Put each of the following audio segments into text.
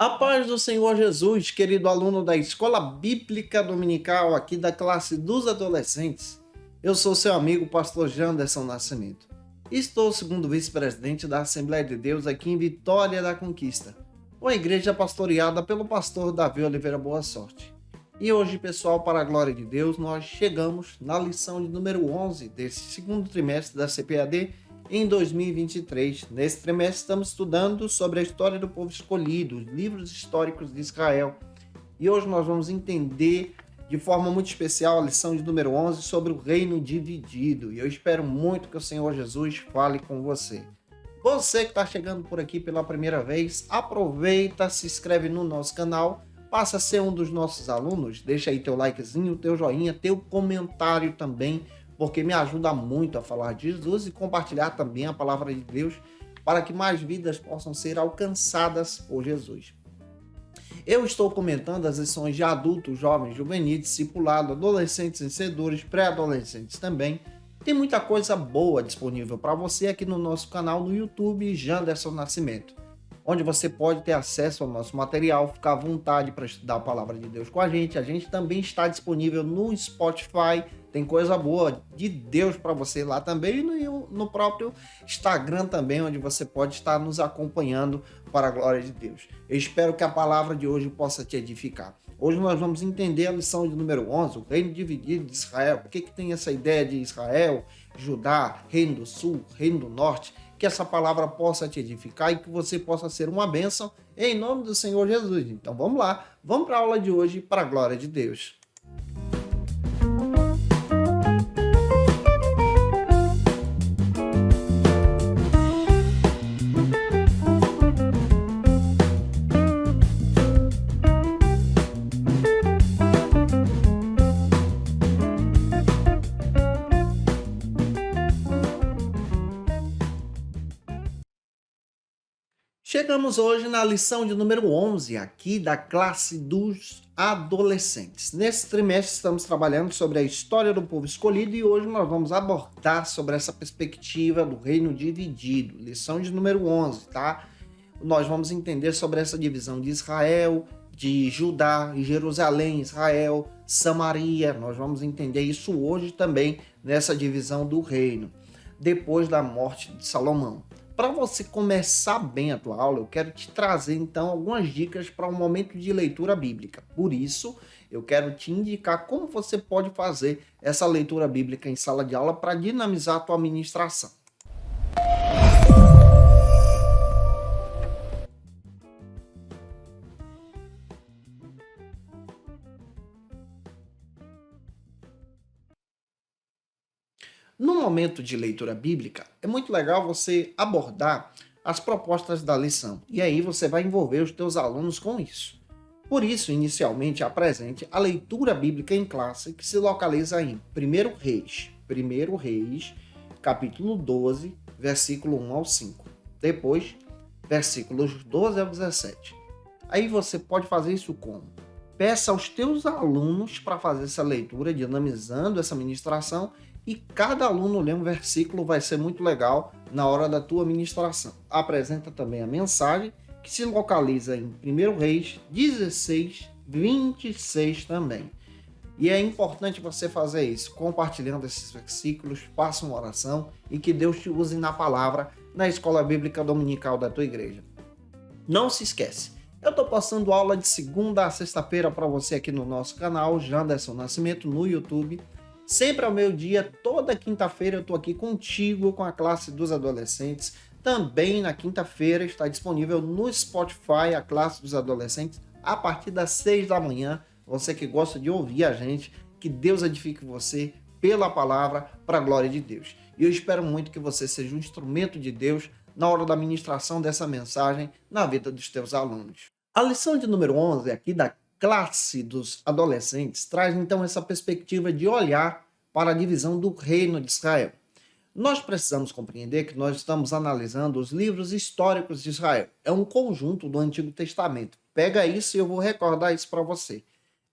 A paz do Senhor Jesus, querido aluno da Escola Bíblica Dominical aqui da classe dos adolescentes. Eu sou seu amigo, pastor Janderson Nascimento. Estou segundo vice-presidente da Assembleia de Deus aqui em Vitória da Conquista, uma igreja pastoreada pelo pastor Davi Oliveira Boa Sorte. E hoje, pessoal, para a glória de Deus, nós chegamos na lição de número 11 desse segundo trimestre da CPAD em 2023. Nesse trimestre estamos estudando sobre a história do povo escolhido, os livros históricos de Israel. E hoje nós vamos entender de forma muito especial a lição de número 11 sobre o reino dividido. E eu espero muito que o Senhor Jesus fale com você. Você que está chegando por aqui pela primeira vez, aproveita, se inscreve no nosso canal, passa a ser um dos nossos alunos, deixa aí teu likezinho, teu joinha, teu comentário também, porque me ajuda muito a falar de Jesus e compartilhar também a palavra de Deus para que mais vidas possam ser alcançadas por Jesus. Eu estou comentando as lições de adultos, jovens, juvenis, discipulado, adolescentes, vencedores, pré-adolescentes também. Tem muita coisa boa disponível para você aqui no nosso canal no YouTube, Janderson Nascimento, onde você pode ter acesso ao nosso material, ficar à vontade para estudar a palavra de Deus com a gente. A gente também está disponível no Spotify, tem coisa boa de Deus para você lá também, e no próprio Instagram também, onde você pode estar nos acompanhando para a glória de Deus. Eu espero que a palavra de hoje possa te edificar. Hoje nós vamos entender a lição de número 11, o reino dividido de Israel. Por que tem essa ideia de Israel, Judá, reino do sul, reino do norte? Que essa palavra possa te edificar e que você possa ser uma bênção em nome do Senhor Jesus. Então vamos lá, vamos para a aula de hoje para a glória de Deus. Chegamos hoje na lição de número 11, aqui da classe dos adolescentes. Nesse trimestre estamos trabalhando sobre a história do povo escolhido e hoje nós vamos abordar sobre essa perspectiva do reino dividido. Lição de número 11, tá? Nós vamos entender sobre essa divisão de Israel, de Judá, Jerusalém, Israel, Samaria. Nós vamos entender isso hoje também nessa divisão do reino, depois da morte de Salomão. Para você começar bem a tua aula, eu quero te trazer então algumas dicas para um momento de leitura bíblica. Por isso, eu quero te indicar como você pode fazer essa leitura bíblica em sala de aula para dinamizar a tua ministração. No momento de leitura bíblica, é muito legal você abordar as propostas da lição. E aí você vai envolver os teus alunos com isso. Por isso, inicialmente, apresente a leitura bíblica em classe, que se localiza em 1 Reis, capítulo 12, versículo 1 ao 5. Depois, versículos 12 ao 17. Aí você pode fazer isso como? Peça aos teus alunos para fazer essa leitura, dinamizando essa ministração, e cada aluno lê um versículo, vai ser muito legal na hora da tua ministração. Apresenta também a mensagem, que se localiza em 1 Reis 16, 26 também. E é importante você fazer isso, compartilhando esses versículos, faça uma oração e que Deus te use na palavra na Escola Bíblica Dominical da tua igreja. Não se esquece, eu estou passando aula de segunda a sexta-feira para você aqui no nosso canal, Janderson Nascimento, no YouTube. Sempre ao meio-dia, toda quinta-feira eu estou aqui contigo com a classe dos adolescentes. Também na quinta-feira está disponível no Spotify a classe dos adolescentes a partir das 6 da manhã. Você que gosta de ouvir a gente, que Deus edifique você pela palavra para a glória de Deus. E eu espero muito que você seja um instrumento de Deus na hora da ministração dessa mensagem na vida dos teus alunos. A lição de número 11 aqui da classe dos adolescentes traz então essa perspectiva de olhar para a divisão do reino de Israel. Nós precisamos compreender que nós estamos analisando os livros históricos de Israel. É um conjunto do Antigo Testamento. Pega isso e eu vou recordar isso para você.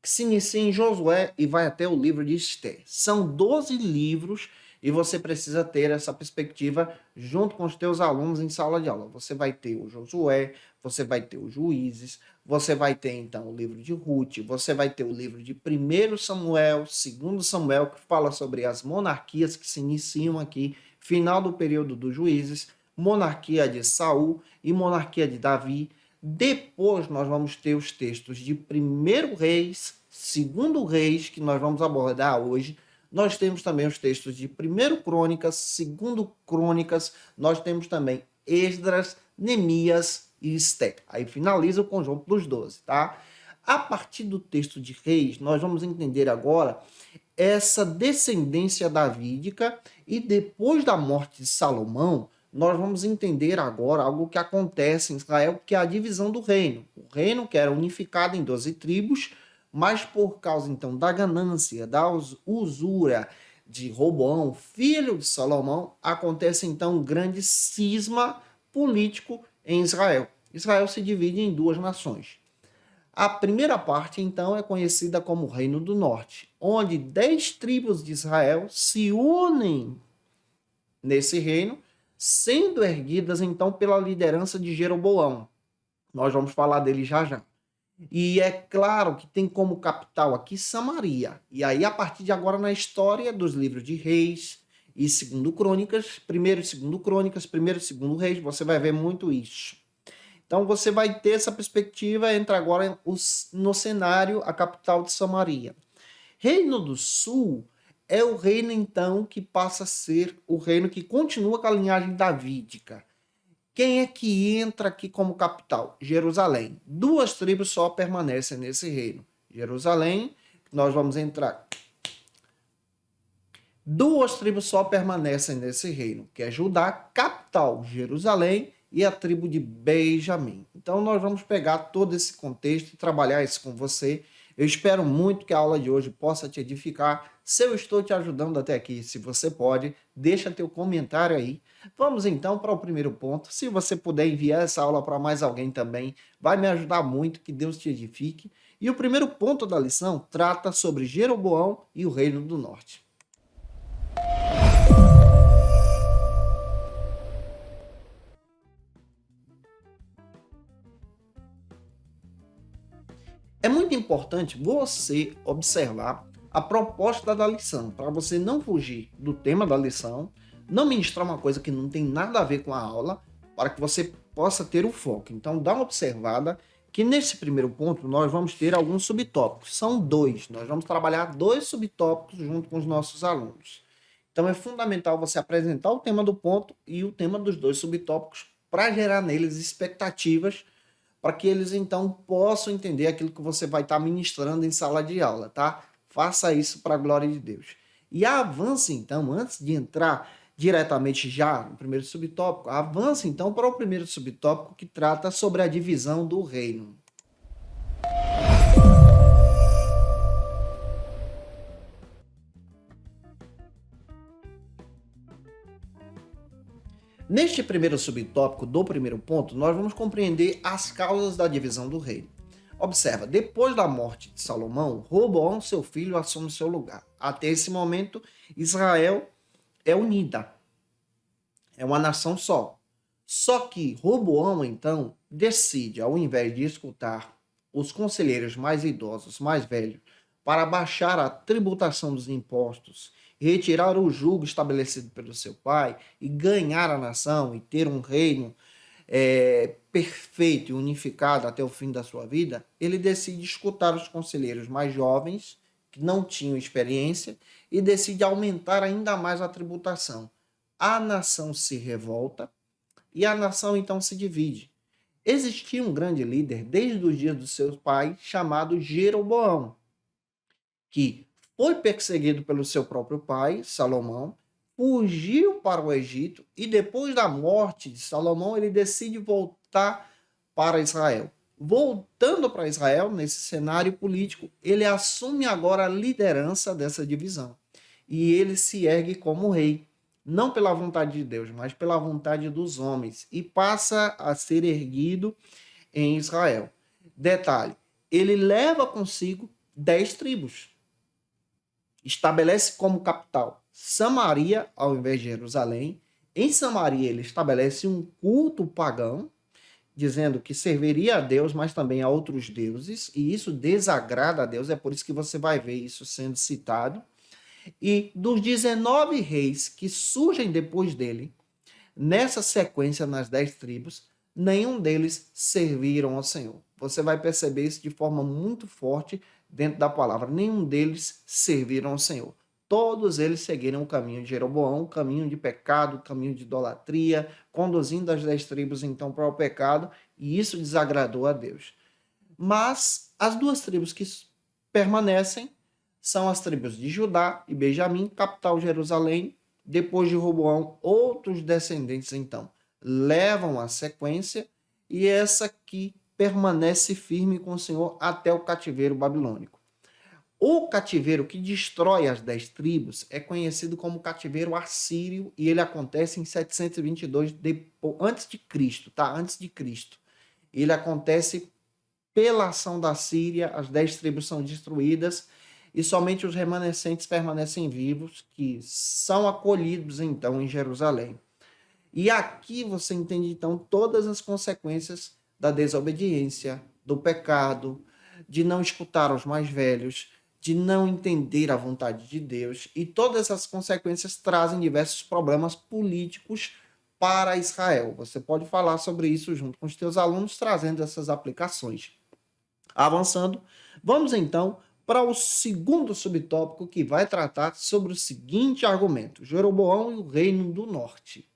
Que se inicia em Josué e vai até o livro de Esther. São 12 livros E você precisa ter essa perspectiva junto com os teus alunos em sala de aula. Você vai ter o Josué, você vai ter os Juízes, você vai ter então o livro de Ruth, você vai ter o livro de 1 Samuel, 2 Samuel, que fala sobre as monarquias que se iniciam aqui, final do período dos Juízes, monarquia de Saul e monarquia de Davi. Depois nós vamos ter os textos de 1 Reis, 2 Reis, que nós vamos abordar hoje. Nós temos também os textos de 1 Crônicas, 2 Crônicas, nós temos também Esdras, Neemias e Esté. Aí finaliza o conjunto dos 12, tá? A partir do texto de Reis, nós vamos entender agora essa descendência davídica e depois da morte de Salomão, nós vamos entender agora algo que acontece em Israel, que é a divisão do reino. O reino que era unificado em 12 tribos, mas por causa então da ganância, da usura de Roboão, filho de Salomão, acontece então um grande cisma político em Israel. Israel se divide em duas nações. A primeira parte, então, é conhecida como o Reino do Norte, onde 10 tribos de Israel se unem nesse reino, sendo erguidas, então, pela liderança de Jeroboão. Nós vamos falar dele já já. E é claro que tem como capital aqui Samaria. E aí, a partir de agora, na história dos livros de Reis e 2 Crônicas, 1º e 2 Crônicas, 1º e 2 Reis, você vai ver muito isso. Então você vai ter essa perspectiva, entra agora no cenário a capital de Samaria. Reino do Sul é o reino então que passa a ser o reino que continua com a linhagem davídica. Quem é que entra aqui como capital? Jerusalém. 2 tribos só permanecem nesse reino. Jerusalém, nós vamos entrar. 2 tribos só permanecem nesse reino, que é Judá, capital Jerusalém, e a tribo de Benjamim. Então nós vamos pegar todo esse contexto e trabalhar isso com você. Eu espero muito que a aula de hoje possa te edificar. Se eu estou te ajudando até aqui, se você pode, deixa teu comentário aí. Vamos então para o primeiro ponto. Se você puder enviar essa aula para mais alguém também, vai me ajudar muito, que Deus te edifique. E o primeiro ponto da lição trata sobre Jeroboão e o Reino do Norte. É muito importante você observar a proposta da lição, para você não fugir do tema da lição, não ministrar uma coisa que não tem nada a ver com a aula, para que você possa ter o foco. Então, dá uma observada que nesse primeiro ponto nós vamos ter alguns subtópicos. São 2. Nós vamos trabalhar 2 subtópicos junto com os nossos alunos. Então, é fundamental você apresentar o tema do ponto e o tema dos 2 subtópicos para gerar neles expectativas, para que eles então possam entender aquilo que você vai estar ministrando em sala de aula, tá? Faça isso para a glória de Deus. E avance então, antes de entrar diretamente já no primeiro subtópico, avance então para o primeiro subtópico, que trata sobre a divisão do reino. Neste primeiro subtópico do primeiro ponto, nós vamos compreender as causas da divisão do reino. Observa, depois da morte de Salomão, Roboão, seu filho, assume seu lugar. Até esse momento, Israel é unida, é uma nação só. Só que Roboão, então, decide, ao invés de escutar os conselheiros mais idosos, mais velhos, para baixar a tributação dos impostos, retirar o jugo estabelecido pelo seu pai e ganhar a nação e ter um reino perfeito e unificado até o fim da sua vida, ele decide escutar os conselheiros mais jovens, que não tinham experiência, e decide aumentar ainda mais a tributação. A nação se revolta e a nação então se divide. Existia um grande líder desde os dias dos seus pais, chamado Jeroboão, que foi perseguido pelo seu próprio pai, Salomão, fugiu para o Egito e depois da morte de Salomão, ele decide voltar para Israel. Voltando para Israel, nesse cenário político, ele assume agora a liderança dessa divisão. E ele se ergue como rei, não pela vontade de Deus, mas pela vontade dos homens, e passa a ser erguido em Israel. Detalhe, ele leva consigo 10 tribos. Estabelece como capital Samaria ao invés de Jerusalém. Em Samaria ele estabelece um culto pagão, dizendo que serviria a Deus, mas também a outros deuses, e isso desagrada a Deus, é por isso que você vai ver isso sendo citado. E dos 19 reis que surgem depois dele, nessa sequência nas 10 tribos, nenhum deles serviram ao Senhor. Você vai perceber isso de forma muito forte dentro da palavra. Nenhum deles serviram ao Senhor. Todos eles seguiram o caminho de Jeroboão, o caminho de pecado, o caminho de idolatria, conduzindo as 10 tribos então para o pecado, e isso desagradou a Deus. Mas as duas tribos que permanecem são as tribos de Judá e Benjamim, capital Jerusalém. Depois de Roboão, outros descendentes então levam a sequência, e essa aqui permanece firme com o Senhor até o cativeiro babilônico. O cativeiro que destrói as 10 tribos é conhecido como cativeiro assírio, e ele acontece em 722 antes de Cristo, tá? Antes de Cristo. Ele acontece pela ação da Síria, as 10 tribos são destruídas e somente os remanescentes permanecem vivos, que são acolhidos então em Jerusalém. E aqui você entende então todas as consequências da desobediência, do pecado, de não escutar os mais velhos, de não entender a vontade de Deus, e todas essas consequências trazem diversos problemas políticos para Israel. Você pode falar sobre isso junto com os teus alunos, trazendo essas aplicações. Avançando, vamos então para o segundo subtópico, que vai tratar sobre o seguinte argumento: Jeroboão e o Reino do Norte.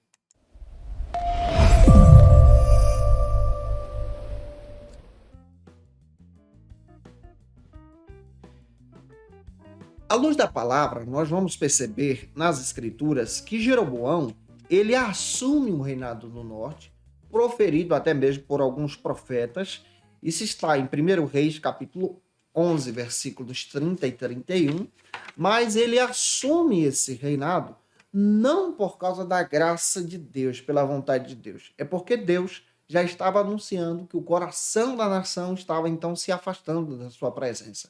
À luz da palavra, nós vamos perceber nas escrituras que Jeroboão, ele assume o reinado do norte, proferido até mesmo por alguns profetas. Isso está em 1 Reis, capítulo 11, versículos 30 e 31, mas ele assume esse reinado não por causa da graça de Deus, pela vontade de Deus, é porque Deus já estava anunciando que o coração da nação estava então se afastando da sua presença.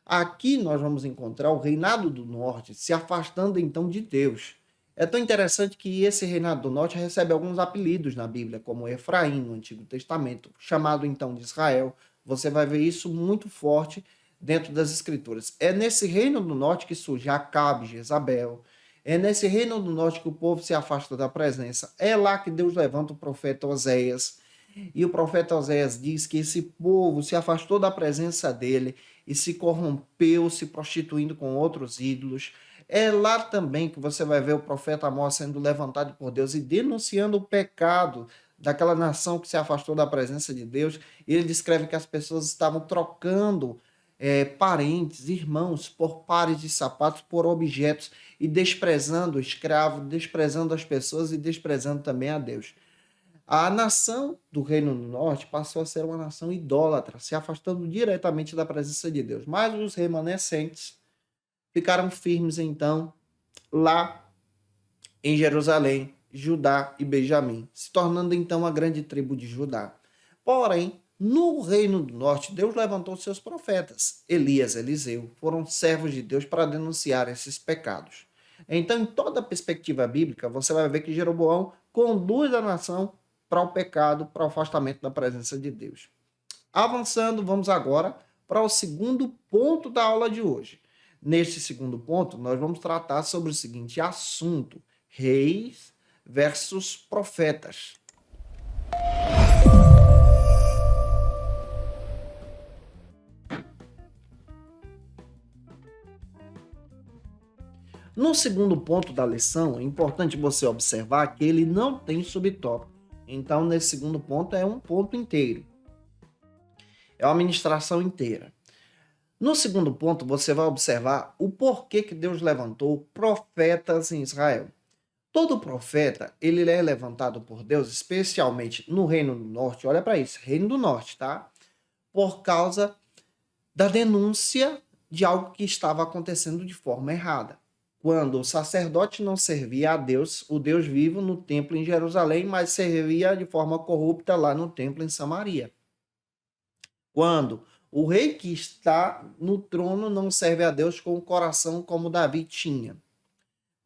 Aqui nós vamos encontrar o reinado do norte se afastando então de Deus. É tão interessante que esse reinado do norte recebe alguns apelidos na Bíblia, como Efraim, no Antigo Testamento, chamado então de Israel. Você vai ver isso muito forte dentro das Escrituras. É nesse reino do norte que surge Acabe, Jezabel. É nesse reino do norte que o povo se afasta da presença. É lá que Deus levanta o profeta Oséias. E o profeta Oséias diz que esse povo se afastou da presença dele e se corrompeu, se prostituindo com outros ídolos. É lá também que você vai ver o profeta Amós sendo levantado por Deus e denunciando o pecado daquela nação que se afastou da presença de Deus. Ele descreve que as pessoas estavam trocando parentes, irmãos, por pares de sapatos, por objetos, e desprezando o escravo, desprezando as pessoas e desprezando também a Deus. A nação do Reino do Norte passou a ser uma nação idólatra, se afastando diretamente da presença de Deus. Mas os remanescentes ficaram firmes, então, lá em Jerusalém, Judá e Benjamim, se tornando então a grande tribo de Judá. Porém, no Reino do Norte, Deus levantou seus profetas. Elias e Eliseu foram servos de Deus para denunciar esses pecados. Então, em toda a perspectiva bíblica, você vai ver que Jeroboão conduz a nação para o pecado, para o afastamento da presença de Deus. Avançando, vamos agora para o segundo ponto da aula de hoje. Neste segundo ponto, nós vamos tratar sobre o seguinte assunto: reis versus profetas. No segundo ponto da lição, é importante você observar que ele não tem subtópico. Então, nesse segundo ponto, é um ponto inteiro. É uma ministração inteira. No segundo ponto, você vai observar o porquê que Deus levantou profetas em Israel. Todo profeta, ele é levantado por Deus, especialmente no Reino do Norte. Olha para isso, Reino do Norte, tá? Por causa da denúncia de algo que estava acontecendo de forma errada. Quando o sacerdote não servia a Deus, o Deus vivo, no templo em Jerusalém, mas servia de forma corrupta lá no templo em Samaria. Quando o rei que está no trono não serve a Deus com o coração como Davi tinha.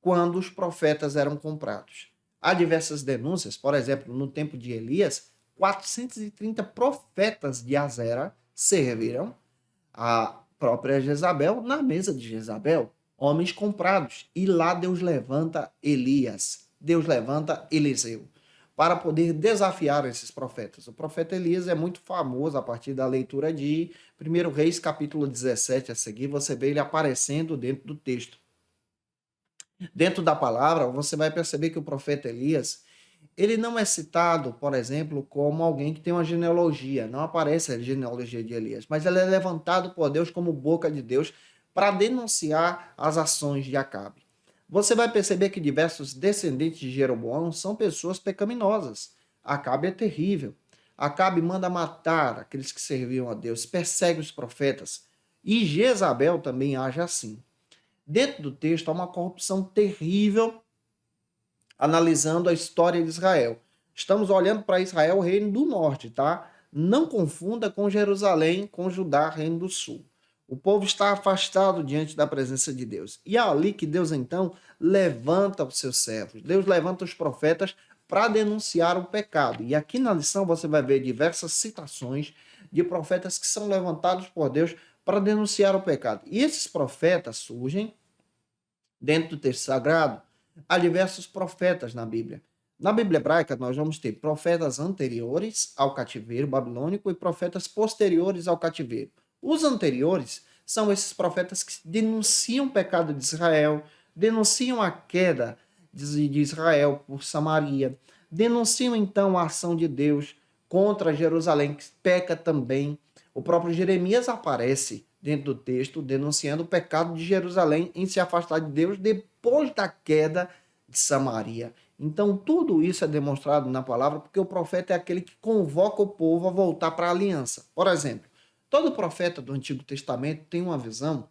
quando os profetas eram comprados. Há diversas denúncias, por exemplo, no tempo de Elias, 430 profetas de Azera serviram a própria Jezabel na mesa de Jezabel, homens comprados. E lá Deus levanta Elias, Deus levanta Eliseu, para poder desafiar esses profetas. O profeta Elias é muito famoso a partir da leitura de 1 Reis, capítulo 17, a seguir, você vê ele aparecendo dentro do texto. Dentro da palavra, você vai perceber que o profeta Elias, ele não é citado, por exemplo, como alguém que tem uma genealogia. Não aparece a genealogia de Elias, mas ele é levantado por Deus como boca de Deus para denunciar as ações de Acabe. Você vai perceber que diversos descendentes de Jeroboão são pessoas pecaminosas. Acabe é terrível. Acabe manda matar aqueles que serviam a Deus, persegue os profetas. E Jezabel também age assim. Dentro do texto há uma corrupção terrível analisando a história de Israel. Estamos olhando para Israel, reino do norte, tá? Não confunda com Jerusalém, com Judá, reino do sul. O povo está afastado diante da presença de Deus. E é ali que Deus, então, levanta os seus servos. Deus levanta os profetas para denunciar o pecado. E aqui na lição você vai ver diversas citações de profetas que são levantados por Deus para denunciar o pecado. E esses profetas surgem dentro do texto sagrado. Há diversos profetas na Bíblia. Na Bíblia hebraica, nós vamos ter profetas anteriores ao cativeiro babilônico e profetas posteriores ao cativeiro. Os anteriores são esses profetas que denunciam o pecado de Israel, denunciam a queda de Israel por Samaria, denunciam então a ação de Deus contra Jerusalém, que peca também. O próprio Jeremias aparece dentro do texto denunciando o pecado de Jerusalém em se afastar de Deus depois da queda de Samaria. Então, tudo isso é demonstrado na palavra porque o profeta é aquele que convoca o povo a voltar para a aliança. Por exemplo, todo profeta do Antigo Testamento tem uma visão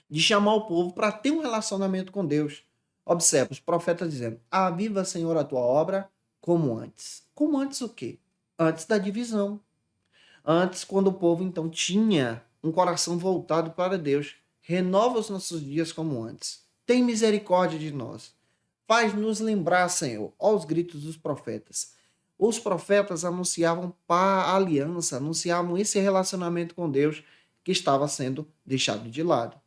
de chamar o povo para ter um relacionamento com Deus. Observe, os profetas dizendo: aviva, Senhor, a tua obra como antes. Como antes o quê? Antes da divisão. Antes, quando o povo, então, tinha um coração voltado para Deus. Renova os nossos dias como antes. Tem misericórdia de nós. Faz-nos lembrar, Senhor, aos gritos dos profetas. Os profetas anunciavam a aliança, anunciavam esse relacionamento com Deus que estava sendo deixado de lado.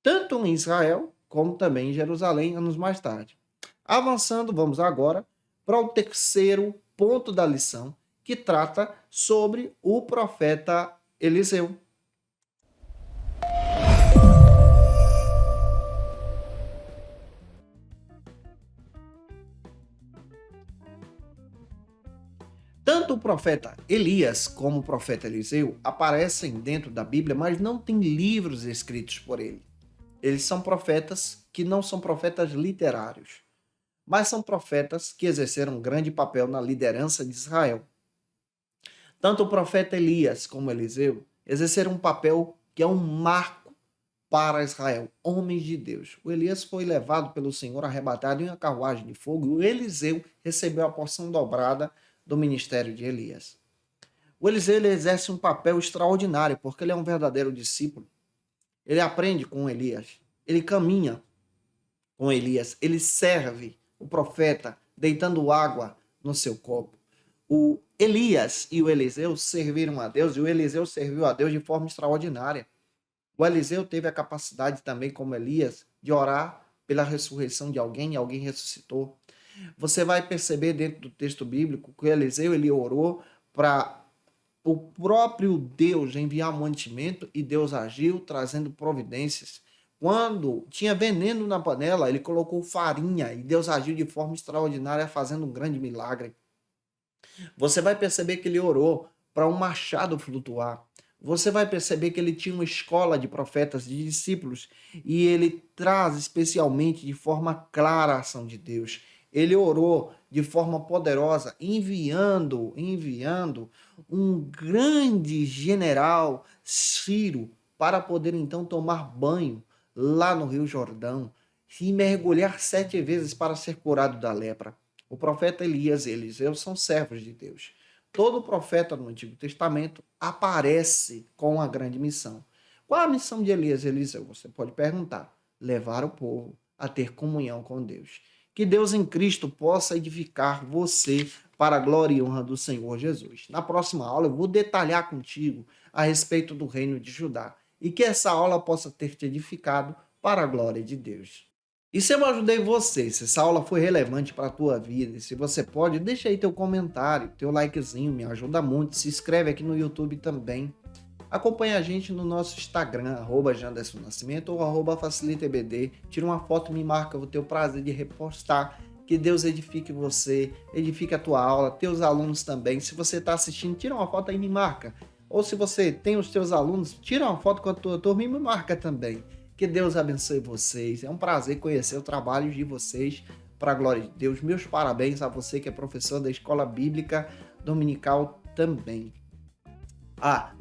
Tanto em Israel, como também em Jerusalém, anos mais tarde. Avançando, vamos agora para o terceiro ponto da lição, que trata sobre o profeta Eliseu. Tanto o profeta Elias como o profeta Eliseu aparecem dentro da Bíblia, mas não tem livros escritos por ele. Eles são profetas que não são profetas literários, mas são profetas que exerceram um grande papel na liderança de Israel. Tanto o profeta Elias como Eliseu exerceram um papel que é um marco para Israel, homens de Deus. O Elias foi levado pelo Senhor, arrebatado em uma carruagem de fogo, e o Eliseu recebeu a porção dobrada do ministério de Elias. O Eliseu ele exerce um papel extraordinário, porque ele é um verdadeiro discípulo. Ele aprende com Elias, ele caminha com Elias, ele serve o profeta, deitando água no seu copo. O Elias e o Eliseu serviram a Deus, e o Eliseu serviu a Deus de forma extraordinária. O Eliseu teve a capacidade também, como Elias, de orar pela ressurreição de alguém, e alguém ressuscitou. Você vai perceber dentro do texto bíblico que o Eliseu ele orou para o próprio Deus enviar mantimento, e Deus agiu trazendo providências. Quando tinha veneno na panela, ele colocou farinha e Deus agiu de forma extraordinária, fazendo um grande milagre. Você vai perceber que ele orou para um machado flutuar. Você vai perceber que ele tinha uma escola de profetas, de discípulos, e ele traz especialmente de forma clara a ação de Deus. Ele orou de forma poderosa, enviando um grande general, Ciro, para poder então tomar banho lá no Rio Jordão e mergulhar 7 vezes para ser curado da lepra. O profeta Elias e Eliseu são servos de Deus. Todo profeta no Antigo Testamento aparece com uma grande missão. Qual a missão de Elias e Eliseu? Você pode perguntar. Levar o povo a ter comunhão com Deus. Que Deus em Cristo possa edificar você para a glória e honra do Senhor Jesus. Na próxima aula eu vou detalhar contigo a respeito do reino de Judá e que essa aula possa ter te edificado para a glória de Deus. E se eu ajudei você, se essa aula foi relevante para a tua vida, e se você pode, deixa aí teu comentário, teu likezinho, me ajuda muito. Se inscreve aqui no YouTube também. Acompanha a gente no nosso Instagram, @JandersonNascimento ou @FacilitaEBD. Tira uma foto e me marca, vou ter o prazer de repostar. Que Deus edifique você, edifique a tua aula, teus alunos também. Se você está assistindo, tira uma foto aí e me marca. Ou se você tem os teus alunos, tira uma foto com a tua turma e me marca também. Que Deus abençoe vocês. É um prazer conhecer o trabalho de vocês para a glória de Deus. Meus parabéns a você que é professor da Escola Bíblica Dominical também.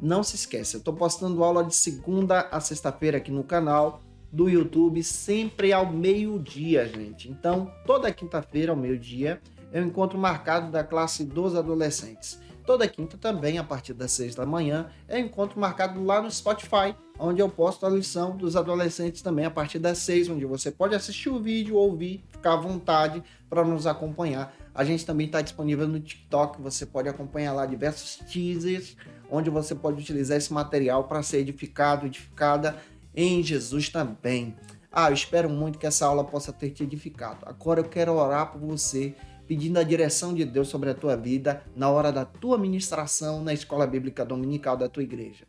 Não se esquece, eu estou postando aula de segunda a sexta-feira aqui no canal do YouTube, sempre ao meio-dia, gente. Então, toda quinta-feira ao meio-dia é um encontro marcado da classe dos adolescentes. Toda quinta também, a partir das 6 da manhã, é um encontro marcado lá no Spotify, onde eu posto a lição dos adolescentes também a partir das 6, onde você pode assistir o vídeo, ouvir, ficar à vontade para nos acompanhar. A gente também está disponível no TikTok, você pode acompanhar lá diversos teasers, onde você pode utilizar esse material para ser edificada em Jesus também. Eu espero muito que essa aula possa ter te edificado. Agora eu quero orar por você, pedindo a direção de Deus sobre a tua vida na hora da tua ministração na Escola Bíblica Dominical da tua igreja.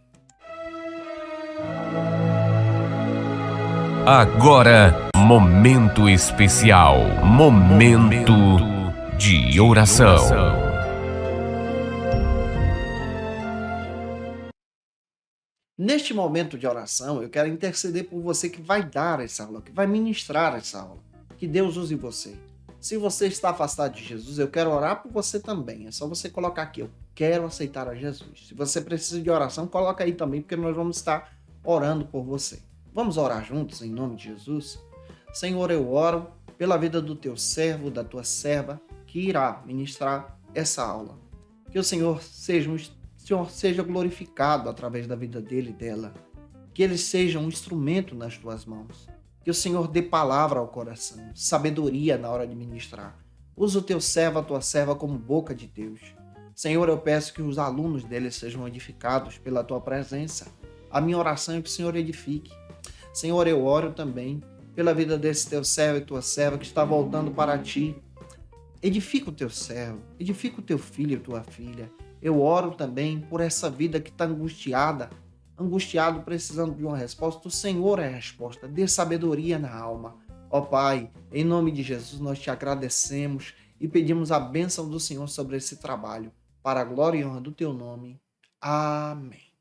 Agora, momento especial, momento de oração. Neste momento de oração, eu quero interceder por você que vai dar essa aula, que vai ministrar essa aula. Que Deus use você. Se você está afastado de Jesus, eu quero orar por você também. É só você colocar aqui, eu quero aceitar a Jesus. Se você precisa de oração, coloca aí também, porque nós vamos estar orando por você. Vamos orar juntos, em nome de Jesus? Senhor, eu oro pela vida do teu servo, da tua serva, que irá ministrar essa aula. Que o Senhor seja glorificado através da vida dele e dela. Que ele seja um instrumento nas tuas mãos. Que o Senhor dê palavra ao coração, sabedoria na hora de ministrar. Usa o teu servo, a tua serva como boca de Deus. Senhor, eu peço que os alunos dele sejam edificados pela tua presença. A minha oração é que o Senhor edifique. Senhor, eu oro também pela vida desse teu servo e tua serva que está voltando para ti. Edifica o teu servo, edifica o teu filho e tua filha. Eu oro também por essa vida que está angustiado, precisando de uma resposta. O Senhor é a resposta. Dê sabedoria na alma. Ó Pai, em nome de Jesus, nós te agradecemos e pedimos a bênção do Senhor sobre esse trabalho, para a glória e honra do teu nome. Amém.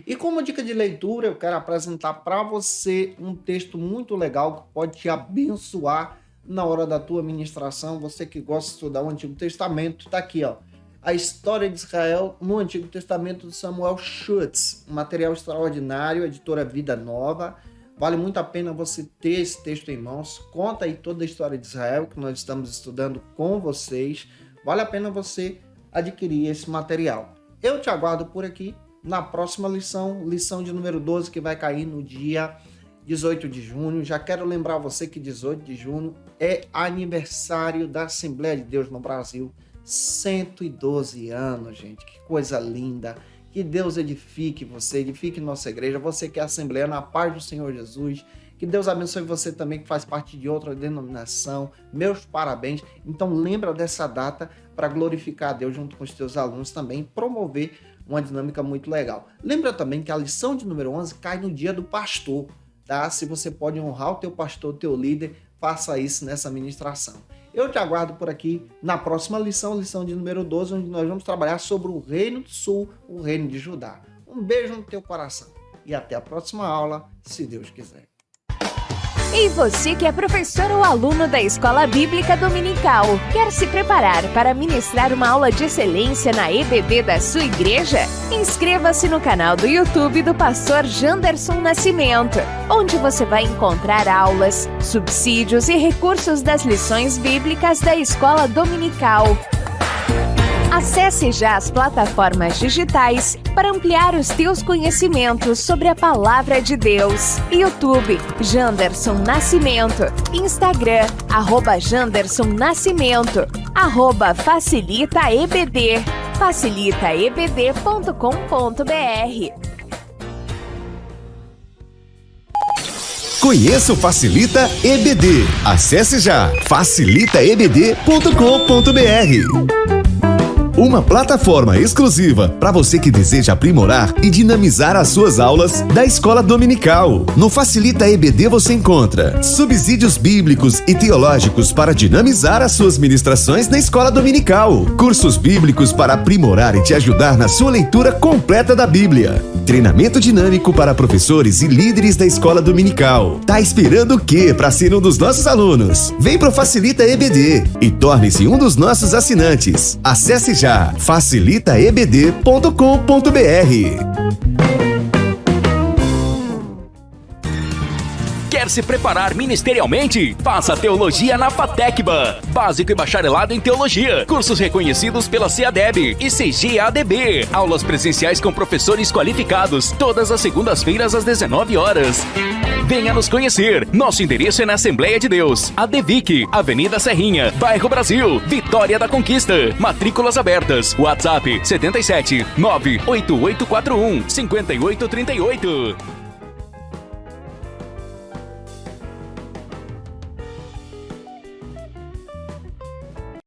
E como dica de leitura, eu quero apresentar para você um texto muito legal que pode te abençoar na hora da tua ministração. Você que gosta de estudar o Antigo Testamento, está aqui, ó. A história de Israel no Antigo Testamento de Samuel Schutz. Um material extraordinário, editora Vida Nova. Vale muito a pena você ter esse texto em mãos. Conta aí toda a história de Israel que nós estamos estudando com vocês. Vale a pena você adquirir esse material. Eu te aguardo por aqui na próxima lição de número 12, que vai cair no dia 18 de junho. Já quero lembrar você que 18 de junho é aniversário da Assembleia de Deus no Brasil. 112 anos, gente. Que coisa linda. Que Deus edifique você, edifique nossa igreja. Você que é Assembleia, na paz do Senhor Jesus. Que Deus abençoe você também que faz parte de outra denominação. Meus parabéns. Então lembra dessa data para glorificar a Deus junto com os teus alunos também, promover uma dinâmica muito legal. Lembra também que a lição de número 11 cai no dia do pastor, tá? Se você pode honrar o teu pastor, o teu líder, faça isso nessa ministração. Eu te aguardo por aqui na próxima lição de número 12, onde nós vamos trabalhar sobre o Reino do Sul, o Reino de Judá. Um beijo no teu coração e até a próxima aula, se Deus quiser. E você que é professor ou aluno da Escola Bíblica Dominical, quer se preparar para ministrar uma aula de excelência na EBD da sua igreja? Inscreva-se no canal do YouTube do pastor Janderson Nascimento, onde você vai encontrar aulas, subsídios e recursos das lições bíblicas da Escola Dominical. Acesse já as plataformas digitais para ampliar os teus conhecimentos sobre a Palavra de Deus. YouTube, Janderson Nascimento. Instagram, @Janderson Nascimento. @FacilitaEBD. facilitaebd.com.br. Conheça o Facilita EBD. Acesse já facilitaebd.com.br. Uma plataforma exclusiva para você que deseja aprimorar e dinamizar as suas aulas da escola dominical. No Facilita EBD você encontra subsídios bíblicos e teológicos para dinamizar as suas ministrações na escola dominical, cursos bíblicos para aprimorar e te ajudar na sua leitura completa da Bíblia, treinamento dinâmico para professores e líderes da escola dominical. Tá esperando o quê para ser um dos nossos alunos? Vem pro Facilita EBD e torne-se um dos nossos assinantes. Acesse já facilitaebd.com.br. Quer se preparar ministerialmente? Faça Teologia na FATECBA. Básico e bacharelado em Teologia. Cursos reconhecidos pela CEADEB e CGADB. Aulas presenciais com professores qualificados. Todas as segundas-feiras às 19 horas. Venha nos conhecer. Nosso endereço é na Assembleia de Deus, ADVIC, Avenida Serrinha, Bairro Brasil, Vitória da Conquista. Matrículas abertas. WhatsApp 77 98841 5838.